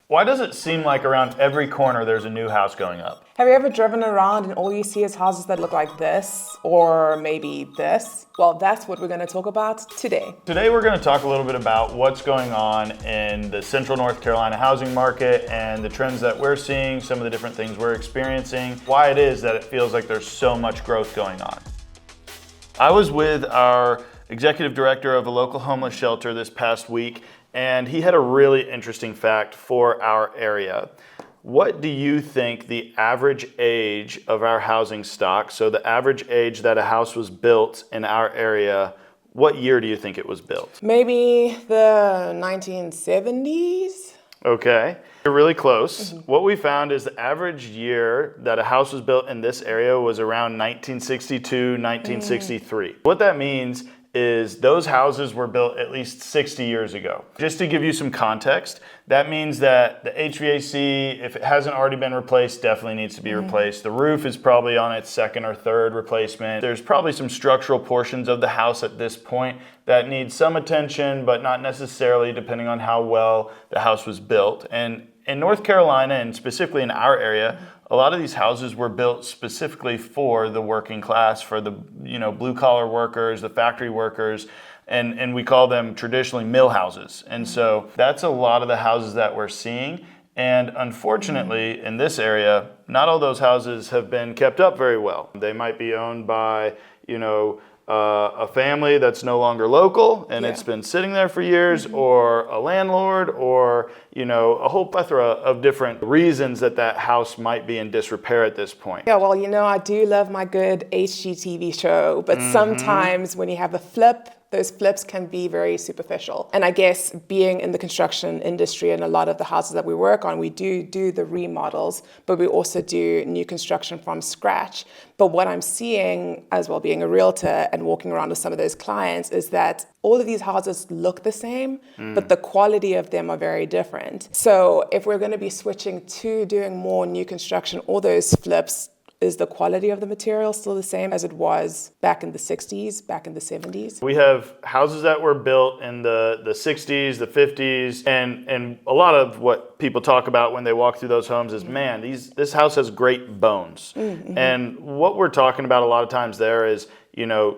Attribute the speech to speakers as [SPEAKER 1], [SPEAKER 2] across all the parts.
[SPEAKER 1] Why does it seem like around every corner there's a new house going up?
[SPEAKER 2] Have you ever driven around and all you see is houses that look like this or maybe this? Well, that's what we're going to talk about today.
[SPEAKER 1] Today we're going to talk a little bit about what's going on in the Central North Carolina housing market and the trends that we're seeing, some of the different things we're experiencing, why it is that it feels like there's so much growth going on. I was with our executive director of a local homeless shelter this past week, and he had a really interesting fact for our area. What do you think the average age of our housing stock, so the average age that a house was built in our area, what year do you think it was built?
[SPEAKER 2] Maybe the 1970s?
[SPEAKER 1] Okay, you're really close. What we found is the average year that a house was built in this area was around 1962, 1963. What that means is those houses were built at least 60 years ago. Just to give you some context, that means that the HVAC, if it hasn't already been replaced, definitely needs to be replaced. The roof is probably on its second or third replacement. There's probably some structural portions of the house at this point that need some attention, but not necessarily, depending on how well the house was built. And in North Carolina, and specifically in our area, a lot of these houses were built specifically for the working class, for the blue collar workers, the factory workers, and we call them traditionally mill houses. And so that's a lot of the houses that we're seeing. And unfortunately, in this area, not all those houses have been kept up very well. They might be owned by, a family that's no longer local and it's been sitting there for years, or a landlord, or a whole plethora of different reasons that house might be in disrepair at this point.
[SPEAKER 2] Yeah, well, I do love my good HGTV show, but sometimes when you have a flip, those flips can be very superficial. And I guess being in the construction industry and a lot of the houses that we work on, we do the remodels, but we also do new construction from scratch. But what I'm seeing as well, being a realtor and walking around with some of those clients, is that all of these houses look the same, but the quality of them are very different. So if we're going to be switching to doing more new construction, all those flips, is the quality of the material still the same as it was back in the 60s, back in the 70s?
[SPEAKER 1] We have houses that were built in the 60s, the 50s, and a lot of what people talk about when they walk through those homes is, man, this house has great bones. And what we're talking about a lot of times there is,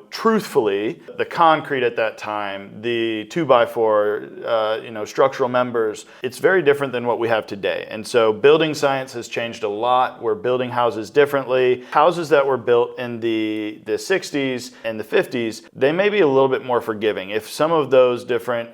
[SPEAKER 1] truthfully, the concrete at that time, the 2x4, structural members, it's very different than what we have today. And so building science has changed a lot. We're building houses differently. Houses that were built in the 60s and the 50s, they may be a little bit more forgiving. If some of those different,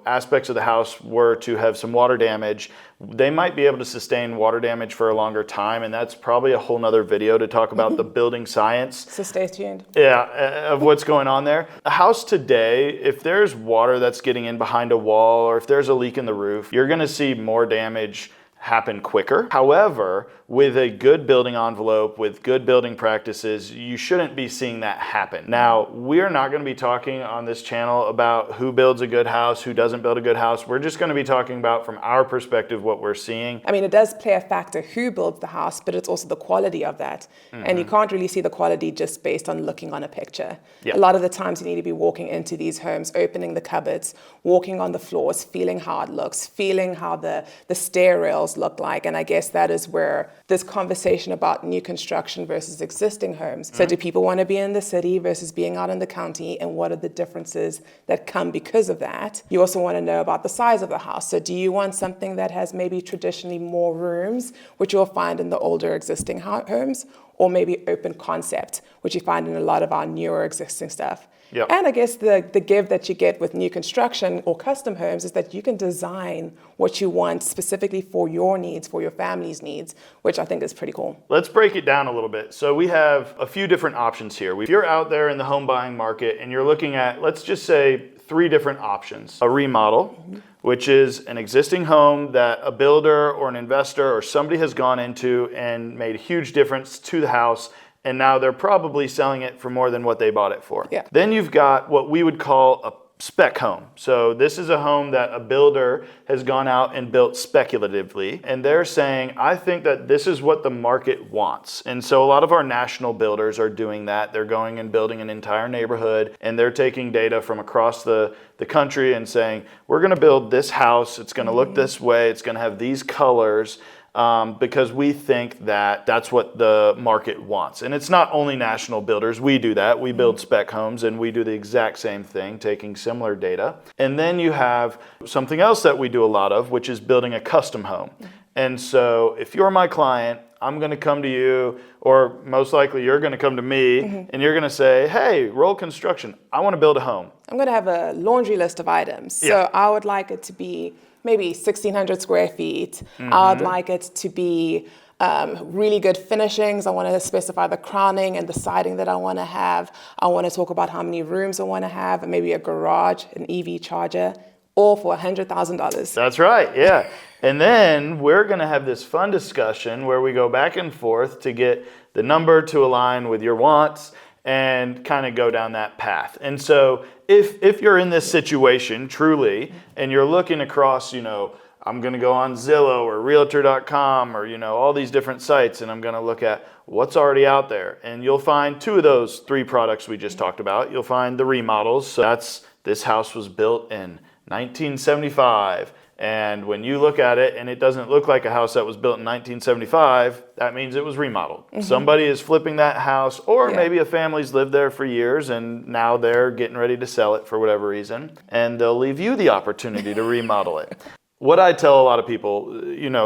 [SPEAKER 1] aspects of the house were to have some water damage, they might be able to sustain water damage for a longer time, and that's probably a whole nother video to talk about the building science.
[SPEAKER 2] So stay tuned.
[SPEAKER 1] Yeah, of what's going on there. A house today, if there's water that's getting in behind a wall, or if there's a leak in the roof, you're gonna see more damage happen quicker. However, with a good building envelope, with good building practices, you shouldn't be seeing that happen. Now, we're not going to be talking on this channel about who builds a good house, who doesn't build a good house. We're just going to be talking about, from our perspective, what we're seeing.
[SPEAKER 2] I mean, it does play a factor who builds the house, but it's also the quality of that. And you can't really see the quality just based on looking on a picture. A lot of the times you need to be walking into these homes, opening the cupboards, walking on the floors, feeling how it looks, feeling how the stair rails look like. And I guess that is where this conversation about new construction versus existing homes. So do people want to be in the city versus being out in the county, and what are the differences that come because of that? You also want to know about the size of the house. So do you want something that has maybe traditionally more rooms, which you'll find in the older existing homes, or maybe open concept, which you find in a lot of our newer existing stuff? And I guess the give that you get with new construction or custom homes is that you can design what you want specifically for your needs, for your family's needs, which I think is pretty cool.
[SPEAKER 1] Let's break it down a little bit. So we have a few different options here. If you're out there in the home buying market and you're looking at, let's just say, 3 different options. A remodel, which is an existing home that a builder or an investor or somebody has gone into and made a huge difference to the house, and now they're probably selling it for more than what they bought it for. Then you've got what we would call a spec home. So this is a home that a builder has gone out and built speculatively. And they're saying, I think that this is what the market wants. And so a lot of our national builders are doing that. They're going and building an entire neighborhood, and they're taking data from across the country and saying, we're going to build this house. It's going to look this way. It's going to have these colors. Because we think that that's what the market wants. And it's not only national builders. We do that. We build spec homes, and we do the exact same thing, taking similar data. And then you have something else that we do a lot of, which is building a custom home. And so if you're my client, I'm going to come to you, or most likely you're going to come to me, and you're going to say, hey, Roll Construction, I want to build a home.
[SPEAKER 2] I'm going to have a laundry list of items. So I would like it to be maybe 1,600 square feet. I'd like it to be really good finishings. I want to specify the crowning and the siding that I want to have. I want to talk about how many rooms I want to have, and maybe a garage, an EV charger, all for $100,000.
[SPEAKER 1] That's right, yeah. And then we're going to have this fun discussion where we go back and forth to get the number to align with your wants and kind of go down that path. And so if you're in this situation truly, and you're looking across, I'm going to go on Zillow or Realtor.com or, all these different sites, and I'm going to look at what's already out there. And you'll find two of those three products we just talked about. You'll find the remodels. So this house was built in 1975. And when you look at it and it doesn't look like a house that was built in 1975, that means it was remodeled. Somebody is flipping that house, or maybe a family's lived there for years and now they're getting ready to sell it for whatever reason. And they'll leave you the opportunity to remodel it. What I tell a lot of people,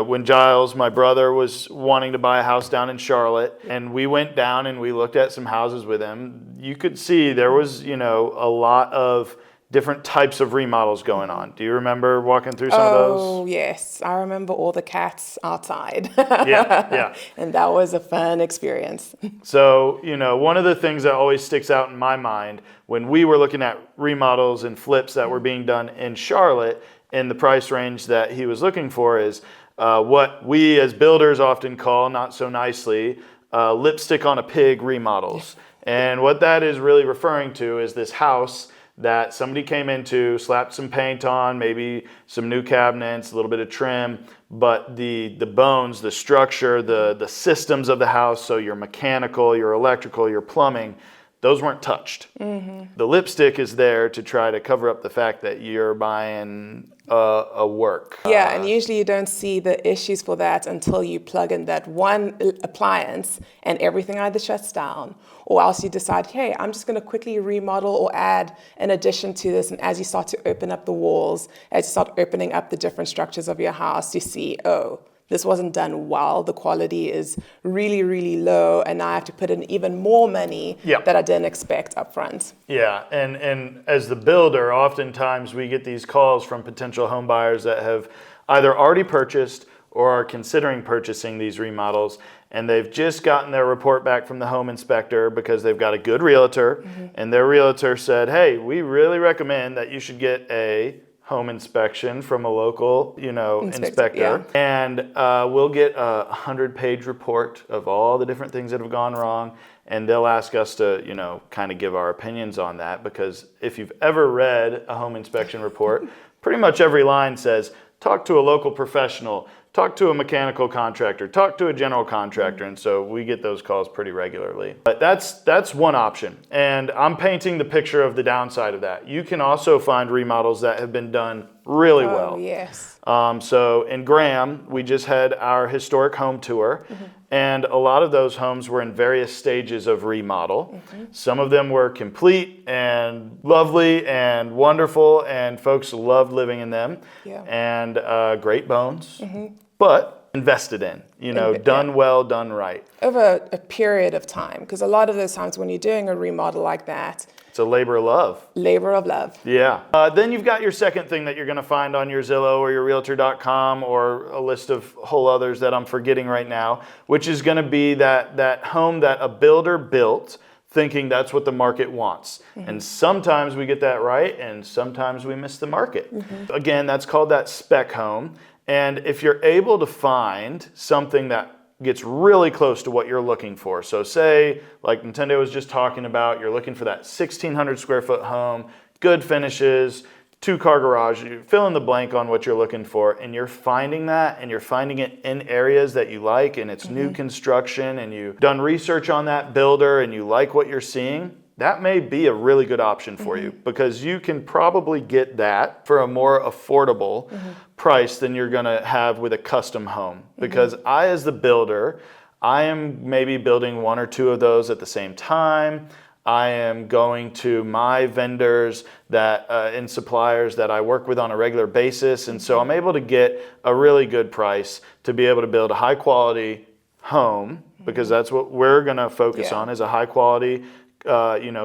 [SPEAKER 1] when Giles, my brother, was wanting to buy a house down in Charlotte, and we went down and we looked at some houses with him, you could see there was, a lot of different types of remodels going on. Do you remember walking through some of those?
[SPEAKER 2] Oh, yes. I remember all the cats outside.
[SPEAKER 1] Yeah.
[SPEAKER 2] And that was a fun experience.
[SPEAKER 1] So, one of the things that always sticks out in my mind when we were looking at remodels and flips that were being done in Charlotte in the price range that he was looking for is what we as builders often call, not so nicely, lipstick on a pig remodels. And what that is really referring to is this house that somebody came into, slapped some paint on, maybe some new cabinets, a little bit of trim, but the bones, the structure, the systems of the house, so your mechanical, your electrical, your plumbing, those weren't touched. The lipstick is there to try to cover up the fact that you're buying a work.
[SPEAKER 2] Yeah, and usually you don't see the issues for that until you plug in that one appliance and everything either shuts down, or else you decide, hey, I'm just going to quickly remodel or add an addition to this. And as you start to open up the walls, as you start opening up the different structures of your house, you see, oh, this wasn't done well. The quality is really, really low, and now I have to put in even more money that I didn't expect up front.
[SPEAKER 1] Yeah, and as the builder, oftentimes we get these calls from potential home buyers that have either already purchased or are considering purchasing these remodels, and they've just gotten their report back from the home inspector because they've got a good realtor, and their realtor said, hey, we really recommend that you should get a home inspection from a local, inspector. And we'll get a 100-page report of all the different things that have gone wrong. And they'll ask us to, kind of give our opinions on that. Because if you've ever read a home inspection report, pretty much every line says, talk to a local professional, talk to a mechanical contractor, talk to a general contractor. And so we get those calls pretty regularly. But that's one option. And I'm painting the picture of the downside of that. You can also find remodels that have been done really well.
[SPEAKER 2] Oh, yes.
[SPEAKER 1] So in Graham, we just had our historic home tour. And a lot of those homes were in various stages of remodel. Some of them were complete and lovely and wonderful, and folks loved living in them. And great bones, but invested in, done well, done right.
[SPEAKER 2] Over a period of time, because a lot of those times when you're doing a remodel like that,
[SPEAKER 1] it's a labor of love.
[SPEAKER 2] Labor of love.
[SPEAKER 1] Yeah. Then you've got your second thing that you're going to find on your Zillow or your Realtor.com, or a list of whole others that I'm forgetting right now, which is going to be that home that a builder built thinking that's what the market wants. And sometimes we get that right, and sometimes we miss the market. Again, that's called that spec home. And if you're able to find something that gets really close to what you're looking for. So say, like Nintendo was just talking about, you're looking for that 1,600 square foot home, good finishes, 2-car garage, you fill in the blank on what you're looking for, and you're finding that, and you're finding it in areas that you like, and it's new construction, and you've done research on that builder, and you like what you're seeing, that may be a really good option for you, because you can probably get that for a more affordable price than you're gonna have with a custom home. Because I, as the builder, I am maybe building 1 or 2 of those at the same time. I am going to my vendors that and suppliers that I work with on a regular basis, and so I'm able to get a really good price to be able to build a high quality home, because that's what we're gonna focus on, is a high quality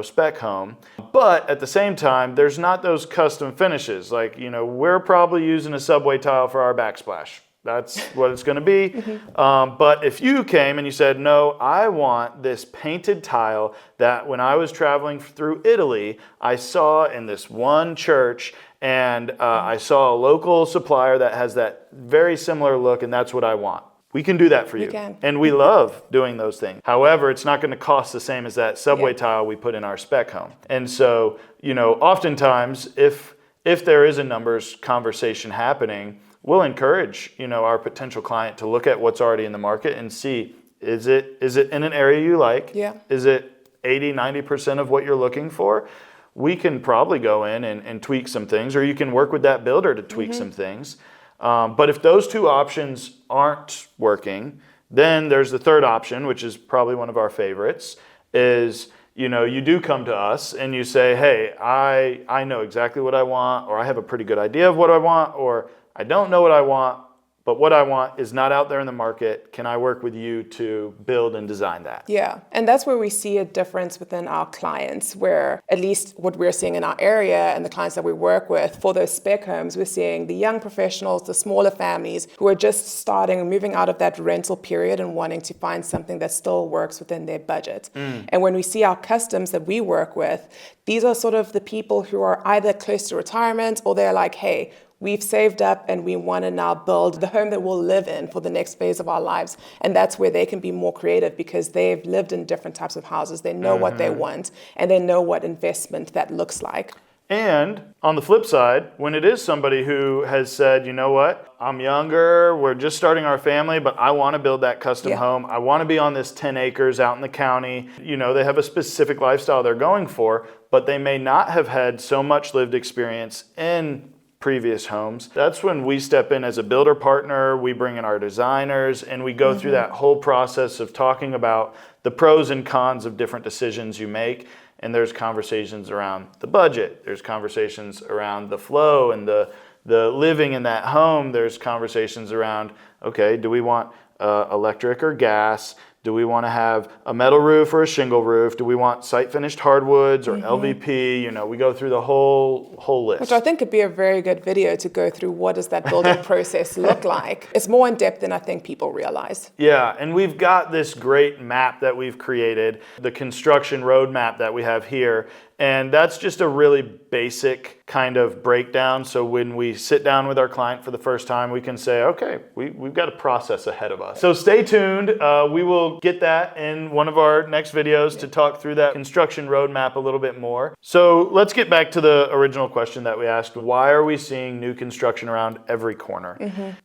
[SPEAKER 1] spec home. But at the same time, there's not those custom finishes. Like, we're probably using a Subway tile for our backsplash. That's what it's going to be. But if you came and you said, no, I want this painted tile that when I was traveling through Italy, I saw in this one church, and I saw a local supplier that has that very similar look, and that's what I want. We can do that for you. And we love doing those things. However, it's not going to cost the same as that Subway tile we put in our spec home. And so, oftentimes, if there is a numbers conversation happening, we'll encourage, our potential client to look at what's already in the market and see, is it in an area you like? Is it 80, 90% of what you're looking for? We can probably go in and tweak some things, or you can work with that builder to tweak some things. But if those 2 options aren't working, then there's the third option, which is probably one of our favorites, is, you do come to us and you say, hey, I know exactly what I want, or I have a pretty good idea of what I want, or I don't know what I want, but what I want is not out there in the market. Can I work with you to build and design that? Yeah,
[SPEAKER 2] and that's where we see a difference within our clients, where at least what we're seeing in our area and the clients that we work with, for those spec homes, we're seeing the young professionals, the smaller families who are just starting, moving out of that rental period and wanting to find something that still works within their budget. And when we see our customs that we work with, these are sort of the people who are either close to retirement, or they're like, hey, we've saved up and we want to now build the home that we'll live in for the next phase of our lives. And that's where they can be more creative, because they've lived in different types of houses. They know what they want, and they know what investment that looks like.
[SPEAKER 1] And on the flip side, when it is somebody who has said, you know what, I'm younger, we're just starting our family, but I want to build that custom home. I want to be on this 10 acres out in the county. They have a specific lifestyle they're going for, but they may not have had so much lived experience in previous homes. That's when we step in as a builder partner. We bring in our designers, and we go through that whole process of talking about the pros and cons of different decisions you make. And there's conversations around the budget. There's conversations around the flow and the living in that home. There's conversations around, okay, do we want electric or gas? Do we want to have a metal roof or a shingle roof? Do we want site finished hardwoods or LVP? We go through the whole list.
[SPEAKER 2] Which I think could be a very good video to go through what does that building process look like. It's more in depth than I think people realize.
[SPEAKER 1] Yeah, and we've got this great map that we've created, the construction roadmap that we have here. And that's just a really basic kind of breakdown. So when we sit down with our client for the first time, we can say, okay, we've got a process ahead of us. So stay tuned. We will get that in one of our next videos to talk through that construction roadmap a little bit more. So let's get back to the original question that we asked. Why are we seeing new construction around every corner?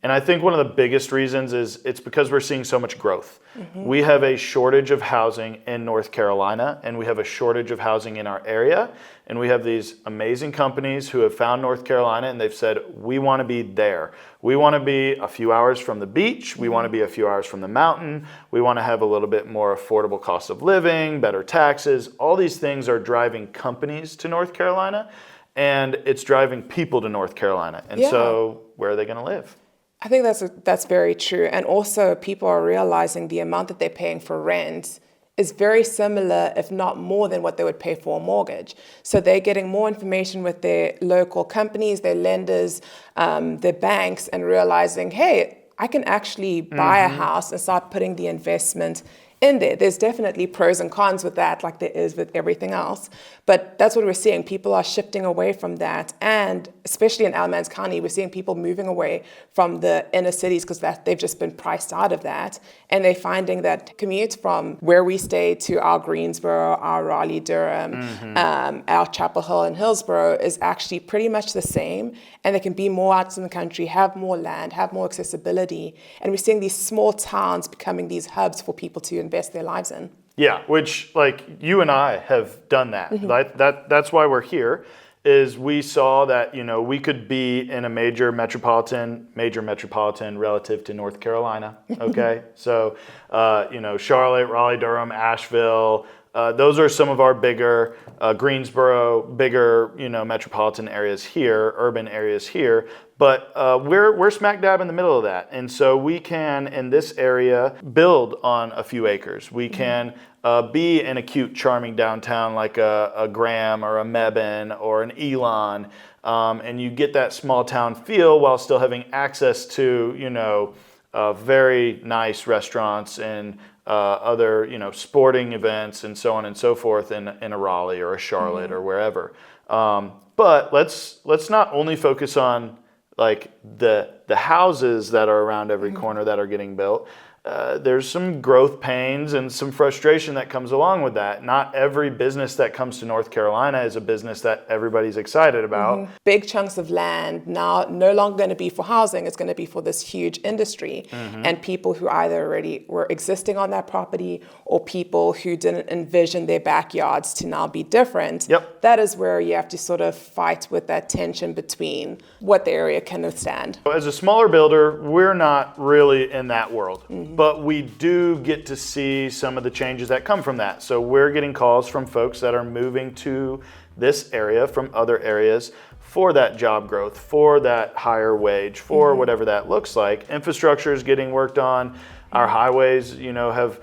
[SPEAKER 1] And I think one of the biggest reasons is it's because we're seeing so much growth. We have a shortage of housing in North Carolina, and we have a shortage of housing in our area. And we have these amazing companies who have found North Carolina, and they've said, we want to be there. We want to be a few hours from the beach. We want to be a few hours from the mountain. We want to have a little bit more affordable cost of living, better taxes. All these things are driving companies to North Carolina, and it's driving people to North Carolina. And so where are they going to live?
[SPEAKER 2] I think that's very true. And also people are realizing the amount that they're paying for rent is very similar, if not more than what they would pay for a mortgage. So they're getting more information with their local companies, their lenders, their banks, and realizing, hey, I can actually buy a house and start putting the investment in there. There's definitely pros and cons with that, like there is with everything else. But that's what we're seeing. People are shifting away from that. And especially in Alamance County, we're seeing people moving away from the inner cities because they've just been priced out of that. And they're finding that commute from where we stay to our Greensboro, our Raleigh, Durham, our Chapel Hill and Hillsborough is actually pretty much the same. And they can be more out in the country, have more land, have more accessibility. And we're seeing these small towns becoming these hubs for people to invest their lives in.
[SPEAKER 1] Yeah, which like you and I have done that. That's why we're here, is we saw that, you know, we could be in a major metropolitan relative to North Carolina, okay? So, you know, Charlotte, Raleigh, Durham, Asheville, those are some of our bigger, Greensboro, bigger, you know, metropolitan areas here, urban areas here. But we're smack dab in the middle of that. And so we can, in this area, build on a few acres. We can be in a cute, charming downtown like a Graham or a Mebane or an Elon. And you get that small town feel while still having access to, you know, very nice restaurants and other, you know, sporting events and so on and so forth in a Raleigh or a Charlotte or wherever. But let's not only focus on like the houses that are around every corner that are getting built. There's some growth pains and some frustration that comes along with that. Not every business that comes to North Carolina is a business that everybody's excited about.
[SPEAKER 2] Big chunks of land now no longer going to be for housing, it's going to be for this huge industry. And people who either already were existing on that property or people who didn't envision their backyards to now be different.
[SPEAKER 1] Yep.
[SPEAKER 2] That is where you have to sort of fight with that tension between what the area can withstand.
[SPEAKER 1] As a smaller builder, we're not really in that world. But we do get to see some of the changes that come from that. So we're getting calls from folks that are moving to this area from other areas for that job growth, for that higher wage, for whatever that looks like. Infrastructure is getting worked on. Our highways, you know, have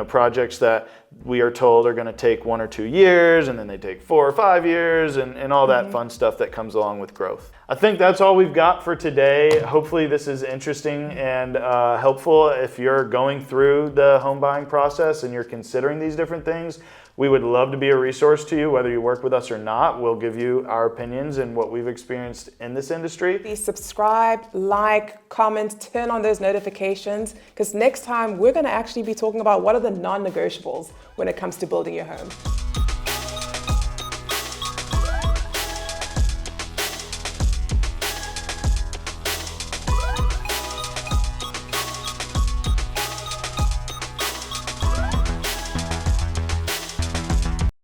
[SPEAKER 1] projects that we are told are going to take 1 or 2 years, and then they take 4 or 5 years, and all that fun stuff that comes along with growth. I think that's all we've got for today. Hopefully this is interesting and helpful if you're going through the home buying process and you're considering these different things. We would love to be a resource to you, whether you work with us or not. We'll give you our opinions and what we've experienced in this industry.
[SPEAKER 2] Please subscribe, like, comment, turn on those notifications, because next time we're going to actually be talking about what are the non-negotiables when it comes to building your home.